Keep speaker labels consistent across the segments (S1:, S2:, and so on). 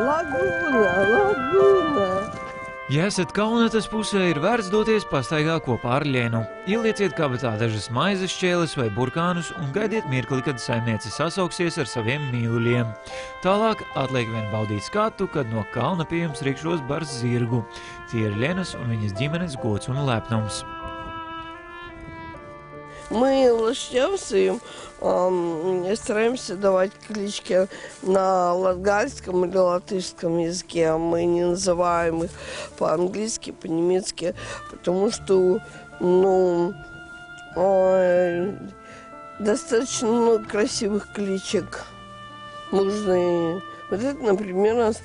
S1: Lagūna.
S2: Ja esat Kaunatas pusē, ir vērts doties pastaigā kopā ar Lienu. Ielieciet kabatā dažas maizes šķēles vai burkānus un gaidiet mirkli, kad saimniece sasauksies ar saviem mīluļiem. Tālāk atliek vien baudīt skatu, kad no kalna pie jums rikšos bars zirgu. Tie ir Lienas un viņas ģimenes gods un lepnums.
S1: Мы лошадям стараемся давать клички на латгальском или латышском языке. Мы не называем их по-английски, по-немецки, потому что, достаточно много красивых кличек нужны. Вот это, например, у нас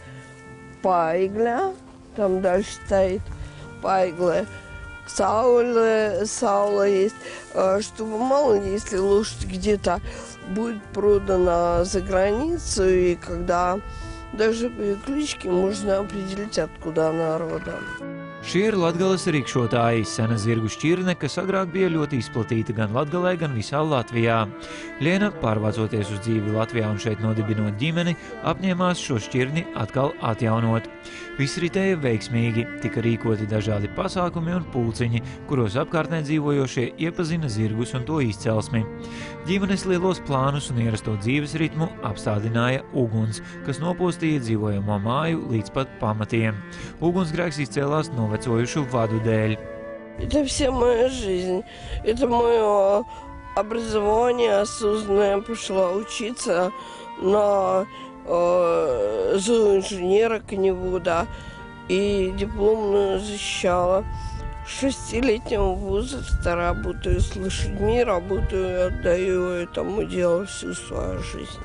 S1: Пайгля, там дальше стоит Пайгля. Саула есть, чтобы мало ли, если лошадь где-то будет продана за границу, и когда даже по кличке можно определить, откуда она родом.
S2: Šie ir Latgales rikšotāji, sena zirgu šķirne, kas agrāk bija ļoti izplatīta gan Latgalē, gan visā Latvijā. Liena, pārvācoties uz dzīvi Latvijā un šeit nodibinot ģimeni, apņēmās šo šķirni atkal atjaunot. Viss ritēja veiksmīgi, tika rīkoti dažādi pasākumi un pulciņi, kuros apkārtnē dzīvojošie iepazina zirgus un to izcelsmi. Ģimenes lielos plānus un ierasto dzīves ritmu apstādināja uguns, kas nopostīja dzīvojamo māju līdz pat pamatiem. Ugunsgrēks izcēlās novecojušu vadu dēļ.
S1: Это вся моя жизнь. Это мое образование осознанное. Я пошла учиться на зооинженера коневода и дипломную защищала. С 6-летнего возраста работаю с лошадьми, работаю и отдаю этому делу всю свою жизнь.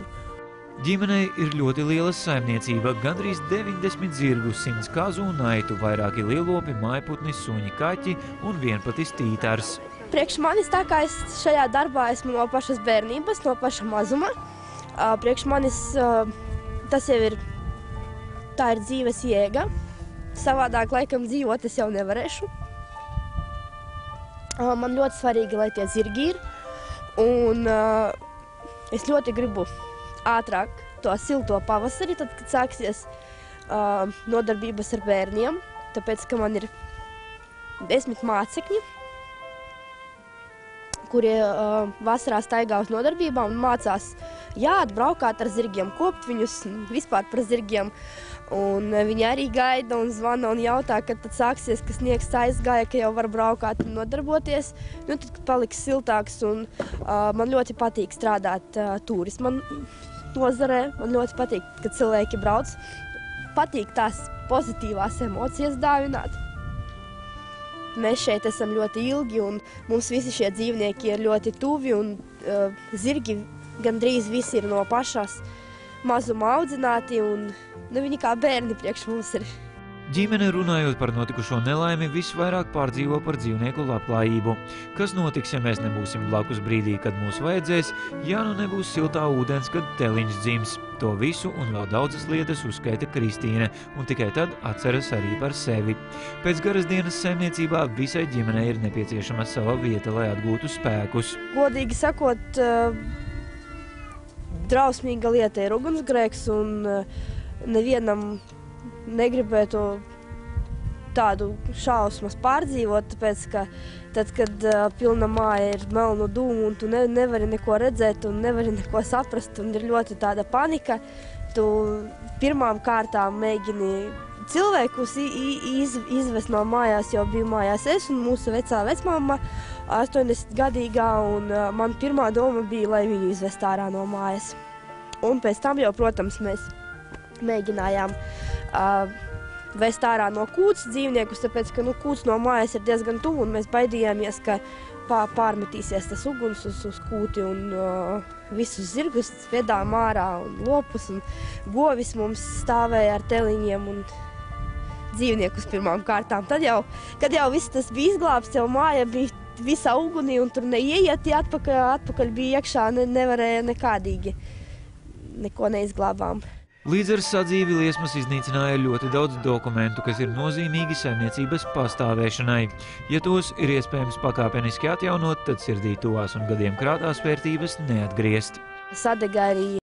S2: Ģimenei ir ļoti liela saimniecība, gandrīz 90 zirgu, 100 kazu un aitu, vairāki lielopi, mājputni, suņi, kaķi un vienpatis tītars.
S3: Priekš manis, tā kā es šajā darbā esmu no pašas bērnības, no paša mazuma, priekš manis tas jau ir, tā ir dzīves jēga. Savādāk laikam dzīvot es jau nevarēšu. Man ļoti svarīgi, lai tie zirgi ir, un es ļoti gribu ātrāk to silto pavasari, tad, kad sāksies nodarbības ar bērniem, tāpēc, ka man ir 10 mācekļi, kuri vasarā staigā uz nodarbībām un mācās braukāt ar zirgiem, kopt viņus vispār par zirgiem. Un viņi arī gaida un zvana un jautā, kad tad sāksies, ka sniegs aizgāja, ka jau var braukāt un nodarboties. Tad paliks siltāks un man ļoti patīk strādāt turisma nozarē. Man ļoti patīk, kad cilvēki brauc. Patīk tās pozitīvās emocijas dāvināt. Mēs šeit esam ļoti ilgi un mums visi šie dzīvnieki ir ļoti tuvi un zirgi gandrīz visi ir no pašās mazuma audzināti un viņi kā bērni priekš mums ir.
S2: Ģimene, runājot par notikušo nelaimi, visvairāk pārdzīvo par dzīvnieku labklājību. Kas notiks, ja mēs nebūsim blakus brīdī, kad mūs vajadzēs, ja nu nebūs siltā ūdens, kad teliņš dzims? To visu un vēl daudzas lietas uzskaita Kristīne, un tikai tad atceras arī par sevi. Pēc garas dienas saimniecībā visai ģimenei ir nepieciešama sava vieta, lai atgūtu spēkus.
S3: Godīgi sakot, drausmīga lieta ir ugunsgrēks, un nevienam negribētu tādu šausmas pārdzīvot, tāpēc, ka tad, kad pilna māja ir melnu dūmu un tu nevari neko redzēt un nevari neko saprast un ir ļoti tāda panika, tu pirmām kārtām mēģini cilvēkus izvest no mājās, jau biju mājās es un mūsu vecā vecmamma 80-gadīgā, un man pirmā doma bija, lai viņu izvest ārā no mājas. Un pēc tam jau, protams, mēs mēģinājām vest ārā no kūts dzīvniekus, tāpēc, ka kūts no mājas ir diezgan tuvu, un mēs baidījāmies, ka pārmetīsies tas uguns uz kūti, un visus zirgus vedām ārā, un lopus, un govis mums stāvēja ar teliņiem, un dzīvniekus pirmām kārtām. Tad jau, kad jau viss tas bija izglābts, jau māja bija visā ugunī, un tur neieiet atpakaļ bija iekšā, nevarēja nekādīgi, neko neizglābām.
S2: Līdz ar sadzīvi liesmas iznīcināja ļoti daudz dokumentu, kas ir nozīmīgi saimniecības pastāvēšanai. Ja tos ir iespējams pakāpeniski atjaunot, tad sirdī tuvās un gadiem krātās vērtības neatgriezt.
S3: Sadega arī